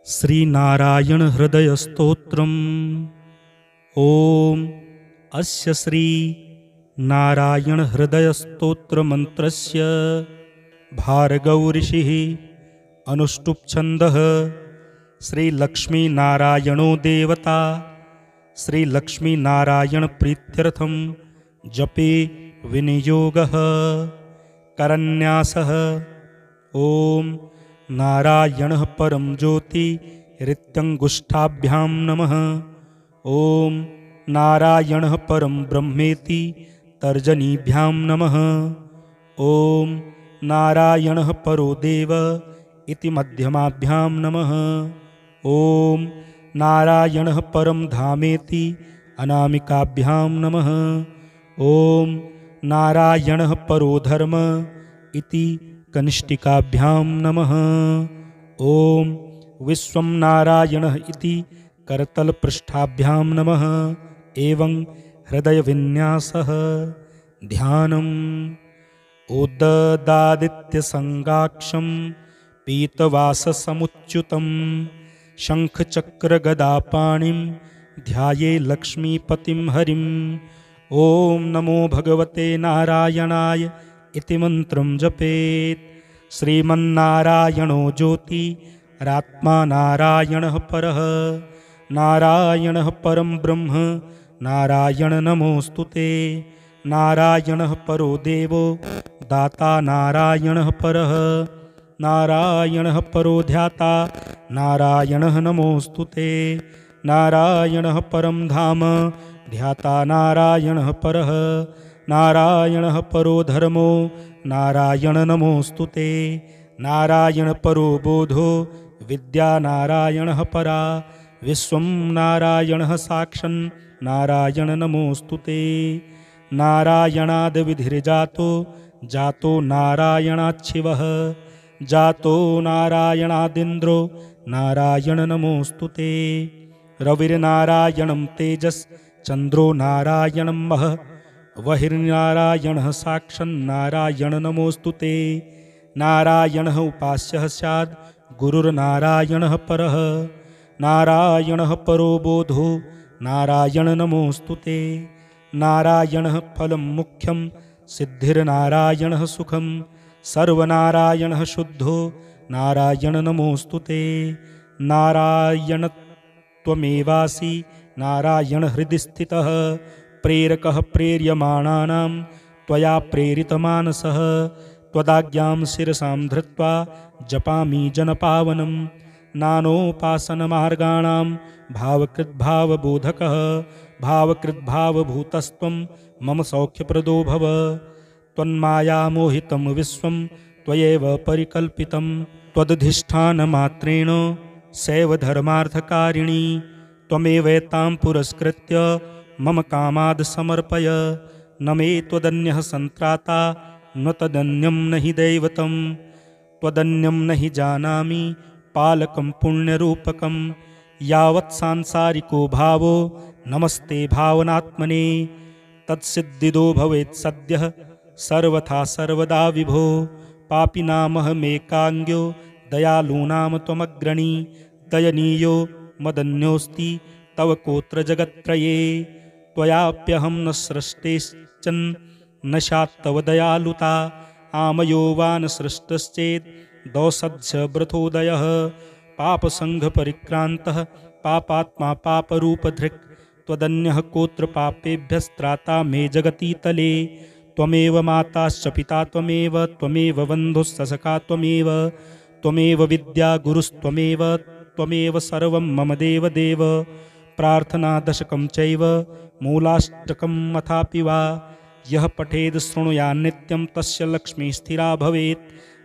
श्रीनारायण हृदय स्तोत्रम्। ओम अस्य श्री नारायण हृदय स्तोत्र मंत्रस्य भार्गव ऋषिः अनुष्टुप् छन्दः। श्री लक्ष्मी नारायणो देवता। श्री लक्ष्मी नारायण प्रीत्यर्थं जपे विनियोगः। करन्यासः। ओम नारायणः परम ज्योति रित्यंगुष्ठाभ्यां नमः। ओम नारायणः परम ब्रह्मेति तर्जनीभ्यां नमः। ओम नारायणः परो देव इति मध्यमाभ्यां नमः। ओम नारायणः परम धामेति अनामिकाभ्यां नमः। ओम नारायणः परो धर्म इति कनिष्ठिकाभ्यां नमः। ओम विश्वं नारायणः इति करतलपृष्ठाभ्यां नमः। एवं हृदय विन्यासः। ध्यानम्। उद्ददादित्यसंगाक्षं पीतवाससमुच्युतं शङ्खचक्रगदापाणिं ध्याये लक्ष्मीपतिं हरिम्। ओम नमो भगवते नारायणाय इति मंत्रं जपेत्। श्रीमन्नारायणो ज्योति रात्मा नारायणः परः। नारायणः परं ब्रह्म नारायण नमोस्तुते। नारायणः परो देवो दाता नारायणः परः। नारायणः परो ध्याता नारायणः नमोस्तुते। नारायणः परं धाम ध्याता नारायणः परः। नारायणः परो धर्मो नारायण नमोस्तुते। नारायण परो बोधो विद्या नारायणः परा। विश्वं नारायणः साक्षन् नारायण नमोस्तुते। नारायणाद् विधिर्जातो जातो नारायणाच्छिवः। जातो नारायणादिन्द्रो नारायण नमोस्तुते। रविर्नारायणं तेजस् चन्द्रो नारायणं महः। वहिर्नारायणः साक्षन्नारायण नमोस्तुते। नारायणः उपास्यः स्याद् गुरुर्नारायणः परः। नारायणः परो बोधो नारायण नमोस्तुते। नारायणः फलं मुख्यं सिद्धिर्नारायणः सुखं। सर्वनारायणः शुद्धो नारायण नमोस्तुते। नारायणत्वमेवासि नारायण हृदि स्थितः। प्रेरकः प्रेर्यमाणानां त्वया प्रेरितमानसः। त्वदाज्ञां शिरसां धृत्वा जपामि जनपावनं। नानोपासनमार्गाणां भावकृद्भावबोधकः। भावकृद्भावभूतस्त्वं मम सौख्यप्रदो भव। त्वन्मायामोहितं विश्वं त्वयैव परिकल्पितं। त्वदधिष्ठानमात्रेण सैव धर्मार्थकारिणी। त्वमेवैतां पुरस्कृत्य मम कामाद् समर्पय। न मे त्वदन्यः सन्त्राता न तदन्यं न हि दैवतं। त्वदन्यं न हि जानामि पालकं पुण्यरूपकं। यावत् सांसारिको भावो नमस्ते भावनात्मने। तत्सिद्धिदो भवेत् सद्यः सर्वथा सर्वदा विभो। पापिनामहमेकाङ्ग्यो दयालूनां त्वमग्रणी। दयनीयो मदन्योऽस्ति तव कोत्र जगत्त्रये। त्वयाप्यहं न सृष्टेश्चन न स्यात्तव दयालुता। आमयो वा न सृष्टश्चेत् दौसध्य व्रतोदयः। पापसङ्घपरिक्रान्तः पापात्मा पापरूपधृक्। त्वदन्यः कोत्र पापेभ्यस्त्राता मे जगतीतले। त्वमेव माताश्च पिता त्वमेव। त्वमेव बन्धुश्च सखा त्वमेव। त्वमेव विद्या गुरुस्त्वमेव। त्वमेव सर्वं मम देवदेव। प्रार्थनादशकं चैव मूलाष्टकं अथापि वा। यः पठेद् शृणुयान् नित्यं तस्य लक्ष्मी स्थिरा भवेत्।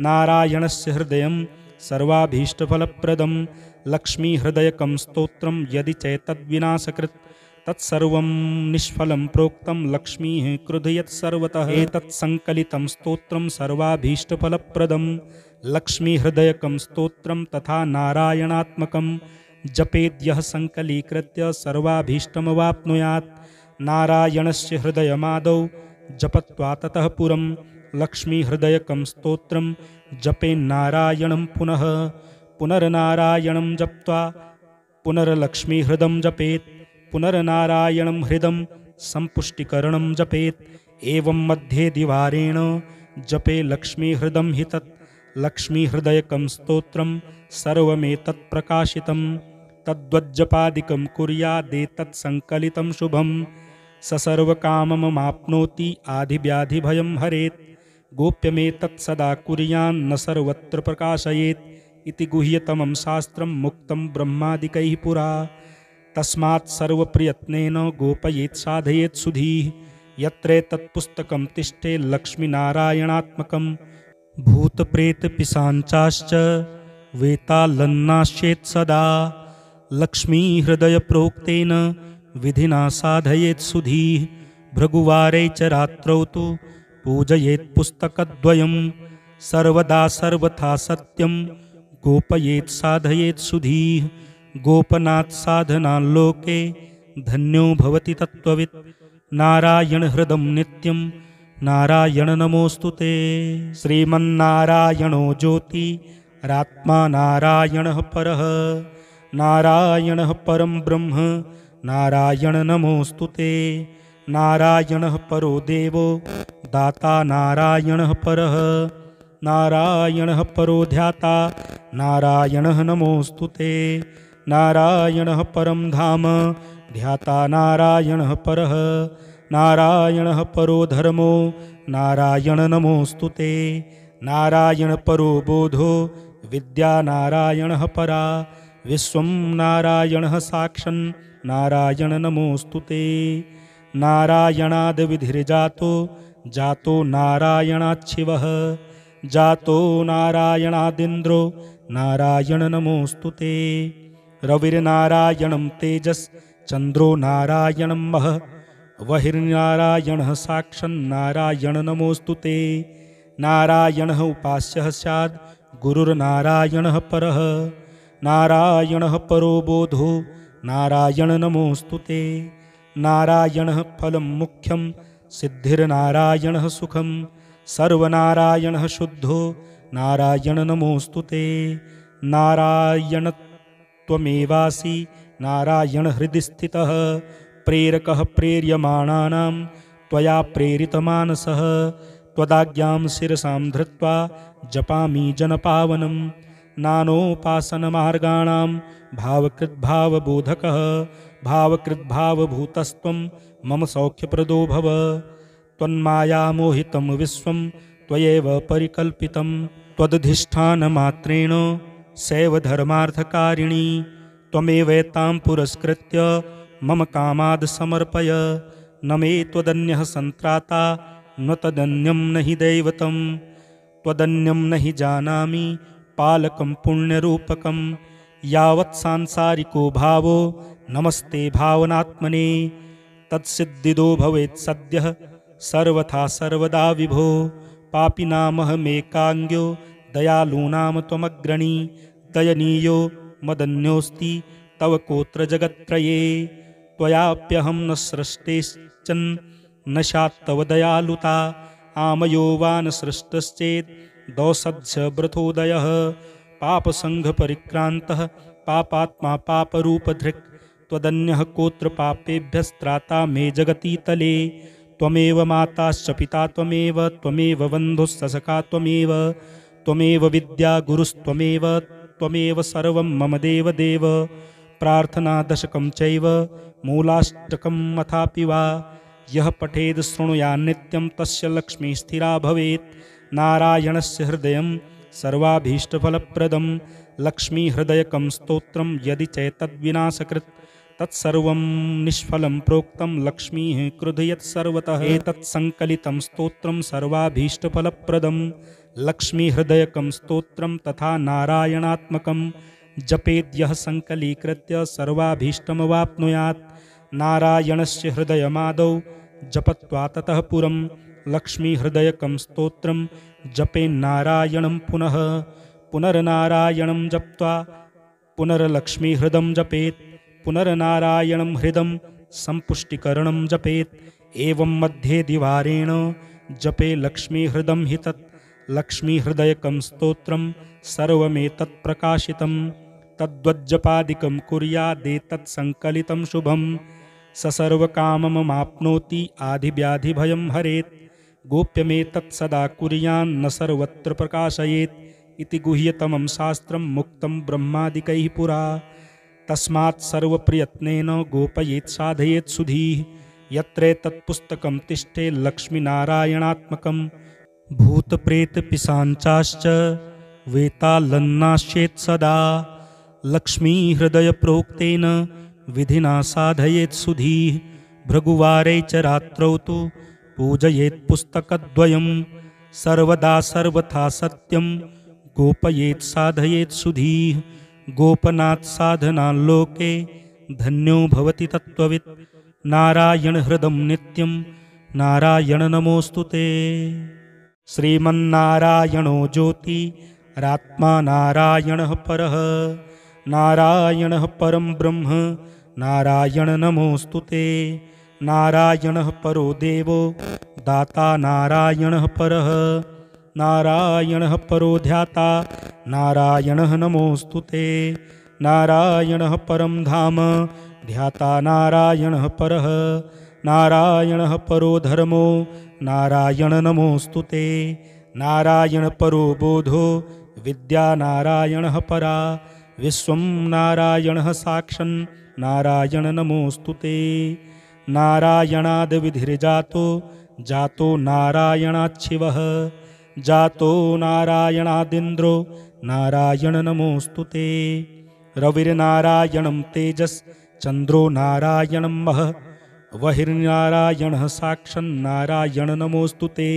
नारायणस्य हृदयं सर्वाभीष्टफलप्रदं। लक्ष्मीहृदयकं स्तोत्रं यदि चैतद्विनाशकृत् तत्सर्वं निष्फलं प्रोक्तं। लक्ष्मीः क्रुधयत् सर्वतः। एतत्सङ्कलितं स्तोत्रं सर्वाभीष्टफलप्रदं। लक्ष्मीहृदयकं स्तोत्रं तथा नारायणात्मकं जपेद्यः सङ्कलीकृत्य सर्वाभीष्टमवाप्नुयात्। नारायणस्य हृदयमादौ जपत्वा ततः पुरं लक्ष्मीहृदयकं स्तोत्रं जपेन्नारायणं पुनः। पुनर्नारायणं जप्त्वा पुनर्लक्ष्मीहृदं जपेत् पुनर्नारायणं हृदं सम्पुष्टिकरणं जपेत् एवं मध्ये द्विवारेण जपे लक्ष्मीहृदं हि तत् लक्ष्मीहृदयकं स्तोत्रं सर्वमेतत् प्रकाशितं तद्वज्जपादिकं कुर्यादेतत् संकलितं शुभं स सर्वकामममाप्नोति आधिव्याधिभयं हरेत् गोप्यमेतत् सदा कुर्यान्न सर्वत्र प्रकाशयेत् इति गुह्यतमं शास्त्रं मुक्तं ब्रह्मादिकैः पुरा तस्मात् सर्वप्रयत्नेन गोपयेत् साधयेत् सुधीः यत्रेतत् पुस्तकं तिष्ठे लक्ष्मीनारायणात्मकं भूतप्रेतपिशाचाश्च वेतालन्नाश्येत् सदा लक्ष्मीहृदयप्रोक्तेन विधिना साधयेत् सुधीः भृगुवारे च रात्रौ तु पूजयेत् पुस्तकद्वयं सर्वदा सर्वथा सत्यं गोपयेत् साधयेत् सुधीः गोपनात् साधनाल्लोके धन्यो भवति तत्त्ववित् नारायणहृदं नित्यं नारायण नमोऽस्तु ते श्रीमन्नारायणो ज्योतिरात्मा नारायणः परः नारायणः परं ब्रह्म नारायण नमोऽस्तु ते नारायणः परो देवो दाता नारायणः परः नारायणः परो ध्याता नारायणः नमोऽस्तु ते नारायणः परं धाम ध्याता नारायणः परः नारायणः परो धर्मो नारायण नमोऽस्तु ते नारायण परो बोधो विद्या नारायणः परा विश्वं नारायणः साक्षन् नारायण नमोऽस्तु ते नारायणाद् विधिर्जातो जातो नारायणाच्छिवः जातो नारायणादिन्द्रो नारायण नमोऽस्तु ते रविर्नारायणं तेजश्चन्द्रो नारायणं महः वहिर्नारायणः साक्षन्नारायण नमोऽस्तु ते नारायणः उपास्यः स्याद् गुरुर्नारायणः परः नारायणः परो बोधो नारायण नमोऽस्तु ते नारायणः फलं मुख्यं सिद्धिर्नारायणः सुखं सर्वनारायणः शुद्धो नारायण नमोऽस्तु ते नारायणत्वमेवासि नारायण हृदि स्थितः प्रेरकः प्रेर्यमाणानां त्वया प्रेरितमानसः त्वदाज्ञां शिरसां धृत्वा जपामि जनपावनं नानोपासनमार्गाणां भावकृद्भावबोधकः भावकृद्भावभूतस्त्वं मम सौख्यप्रदो भव त्वन्मायामोहितं विश्वं त्वयैव परिकल्पितं त्वदधिष्ठानमात्रेण सैव धर्मार्थकारिणी त्वमेवैतां पुरस्कृत्य मम कामाद् समर्पय न मे त्वदन्यः सन्त्राता न तदन्यं न हि दैवतं त्वदन्यं न हि जानामि पालकं पुण्यरूपकं यावत् सांसारिको भावो नमस्ते भावनात्मने तत्सिद्धिदो भवेत् सद्यः सर्वथा सर्वदा विभो पापिनामहमेकाङ्ग्यो दयालूनां त्वमग्रणी दयनीयो मदन्योऽस्ति तव कोत्र जगत्त्रये त्वयाप्यहं न सृष्टेश्चन न स्यात्तव दयालुता आमयो वा न सृष्टश्चेत् दौसध्य व्रतोदयः पापसङ्घपरिक्रान्तः पापात्मा पापरूपधृक् त्वदन्यः कोत्र पापेभ्यस्त्राता मे जगतीतले त्वमेव माताश्च पिता त्वमेव त्वमेव बन्धुश्च सखा त्वमेव त्वमेव विद्या गुरुस्त्वमेव त्वमेव सर्वं मम देवदेव प्रार्थनादशकं चैव मूलाष्टकं अथापि वा यः पठेद् शृणुयान्नित्यं तस्य लक्ष्मी स्थिरा भवेत् नारायणस्य हृदयं सर्वाभीष्टफलप्रदं लक्ष्मीहृदयकं स्तोत्रं यदि चैतद्विनाशकृत् तत्सर्वं निष्फलं प्रोक्तं लक्ष्मीः क्रुधयत् सर्वतः एतत् संकलितं स्तोत्रं सर्वाभीष्टफलप्रदं लक्ष्मीहृदयकं स्तोत्रं तथा नारायणात्मकं जपेद्यः संकलीकृत्य सर्वाभीष्टमवाप्नुयात् नारायणस्य हृदयमादौ जपत्वा ततः पुरं लक्ष्मीहृदयकं स्तोत्रं जपेन्नारायणं पुनः पुनर्नारायणं जप्त्वा पुनर्लक्ष्मीहृदं जपेत् पुनर्नारायणं हृदं सम्पुष्टिकरणं जपेत् एवं मध्ये द्विवारेण जपे लक्ष्मीहृदं हि तत् लक्ष्मीहृदयकं स्तोत्रं सर्वमेतत्प्रकाशितं तद्वज्जपादिकं कुर्यादेतत् संकलितं शुभं स सर्वकामममाप्नोति आधिव्याधिभयं हरेत् गोप्यमेतत् सदा कुर्यान्न सर्वत्र प्रकाशयेत् इति गुह्यतमं शास्त्रं मुक्तं ब्रह्मादिकैः पुरा तस्मात् सर्वप्रयत्नेन गोपयेत् साधयेत् सुधीः यत्रेतत्पुस्तकं तिष्ठे लक्ष्मीनारायणात्मकं भूतप्रेतपिशाचाश्च वेतालन्नाश्येत् सदा लक्ष्मीहृदयप्रोक्तेन विधिना साधयेत् सुधीः भृगुवारे च रात्रौ तु पूजयेत् पुस्तकद्वयं सर्वदा सर्वथा सत्यं गोपयेत् साधयेत् सुधीः गोपनात् साधनाल्लोके धन्यो भवति तत्त्ववित् नारायणहृदं नित्यं नारायण नमोऽस्तु ते श्रीमन्नारायणो ज्योतिरात्मा नारायणः परः नारायणः परं ब्रह्म नारायण नमोऽस्तु ते नारायणः परो देवो दाता नारायणः परः नारायणः परो ध्याता नारायणः नमोऽस्तु ते नारायणः परं धाम ध्याता नारायणः परः नारायणः परो धर्मो नारायण नमोऽस्तु ते नारायण परो बोधो विद्या नारायणः परा विश्वं नारायणः साक्षन् नारायण नमोऽस्तु ते नारायणाद्विधिर्जातो जातो नारायणाच्छिवः जातो नारायणादिन्द्रो नारायण नमोऽस्तु ते रविर्नारायणं तेजश्चन्द्रो नारायणं महः वहिर्नारायणः साक्षन्नारायण नमोऽस्तु ते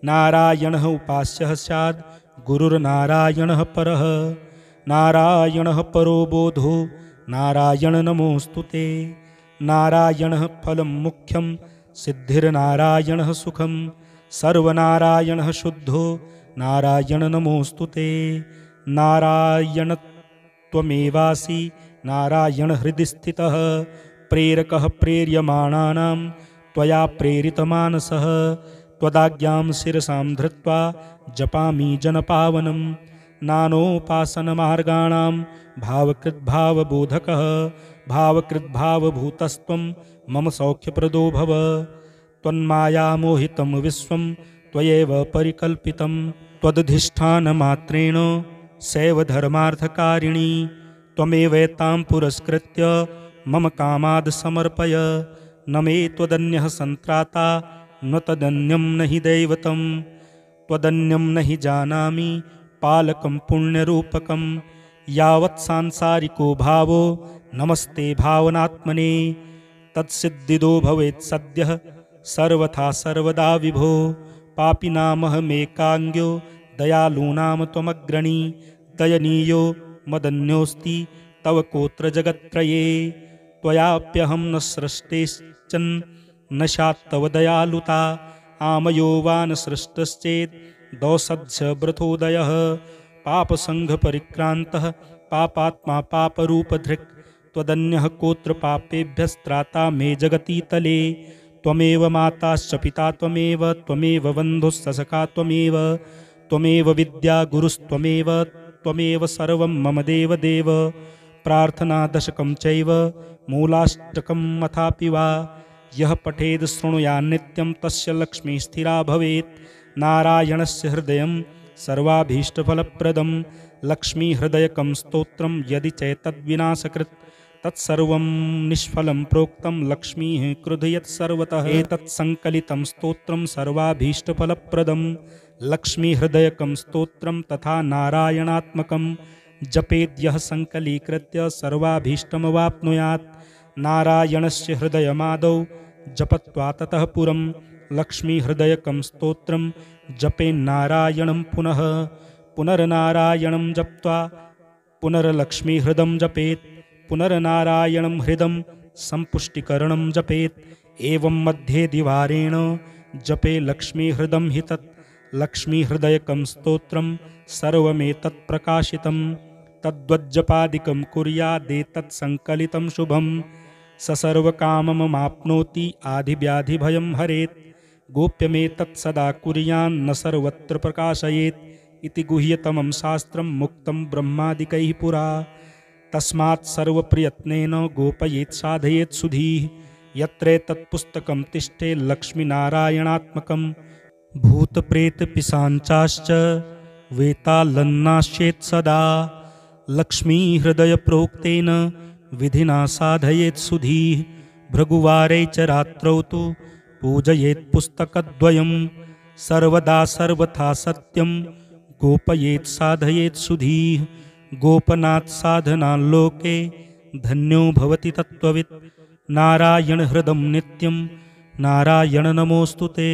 नारायणः उपास्यः स्याद् गुरुर्नारायणः परः नारायणः परो बोधो नारायण नमोऽस्तु ते नारायणः फलं मुख्यं सिद्धिर्नारायणः सुखं सर्वनारायणः शुद्धो नारायण नमोऽस्तु ते नारायणत्वमेवासि नारायण हृदि स्थितः प्रेरकः प्रेर्यमाणानां त्वया प्रेरितमानसः त्वदाज्ञां शिरसां धृत्वा जपामि जनपावनं नानोपासनमार्गाणां भावकृद्भावबोधकः भावकृद्भावभूतस्त्वं मम सौख्यप्रदो भव त्वन्मायामोहितं विश्वं त्वयैव परिकल्पितं त्वदधिष्ठानमात्रेण सैव धर्मार्थकारिणी त्वमेवैतां पुरस्कृत्य मम कामाद् समर्पय न मे त्वदन्यः सन्त्राता न तदन्यं न हि दैवतं त्वदन्यं न हि जानामि पालकं पुण्यरूपकं यावत् सांसारिको भावो नमस्ते भावनात्मने तत्सिद्धिदो भवेत् सद्यः सर्वथा सर्वदा विभो पापिनामहमेकाङ्ग्यो दयालूनां त्वमग्रणी दयनीयो मदन्योऽस्ति तव कोत्र जगत्त्रये त्वयाप्यहं न सृष्टेश्चन् न स्यात्तव दयालुता आमयो वा न सृष्टश्चेत् दौसध्य व्रतोदयः पापसङ्घपरिक्रान्तः पापात्मा पापरूपधृक् त्वदन्यः कोत्र पापेभ्यस्त्राता मे जगतीतले त्वमेव माताश्च पिता त्वमेव बन्धुस्सखा त्वमेव विद्या गुरुस्त्वमेव त्वमेव सर्वं मम देवदेव प्रार्थनादशकं चैव मूलाष्टकं अथापि वा यः पठेद् शृणुयान्नित्यं तस्य लक्ष्मी स्थिरा भवेत् नारायणस्य हृदयं सर्वाभीष्टफलप्रदं लक्ष्मीहृदयकं स्तोत्रं यदि चैतद्विनाशकृत् तत्सर्वं निष्फलं प्रोक्तं लक्ष्मीः क्रुधयत् सर्वतः एतत् संकलितं स्तोत्रं सर्वाभीष्टफलप्रदं लक्ष्मीहृदयकं स्तोत्रं तथा नारायणात्मकं जपेद्यः संकलीकृत्य सर्वाभीष्टमवाप्नुयात् नारायणस्य हृदयमादौ जपत्वा ततः पुरं लक्ष्मीहृदयकं स्तोत्रं जपेन्नारायणं पुनः पुनर्नारायणं जप्त्वा पुनर्लक्ष्मीहृदं जपेत् पुनर्नारायणं हृदं सम्पुष्टिकरणं जपेत् एवं मध्ये द्विवारेण जपे लक्ष्मीहृदं हि तत् लक्ष्मीहृदयकं स्तोत्रं सर्वमेतत् प्रकाशितं तद्वज्जपादिकं कुर्यादेतत् संकलितं शुभं स सर्वकामममाप्नोति आधिव्याधिभयं हरेत् गोप्यमेतत् सदा कुर्यान्न सर्वत्र प्रकाशयेत् इति गुह्यतमं शास्त्रं मुक्तं ब्रह्मादिकैः पुरा। तस्मात् सर्वप्रयत्नेन गोपयेत् साधयेत् सुधीः। यत्रेतत्पुस्तकं तिष्ठे लक्ष्मीनारायणात्मकं भूतप्रेतपिशाचाश्च वेतालन्नाश्येत् सदा। लक्ष्मीहृदयप्रोक्तेन विधिना साधयेत् सुधीः। भृगुवारे च रात्रौ तु पूजयेत् पुस्तकद्वयं। सर्वदा सर्वथा सत्यं गोपयेत् साधयेत् सुधीः। गोपनात् साधनाल्लोके धन्यो भवति तत्त्ववित्। नारायणहृदं नित्यं नारायण नमोऽस्तु ते।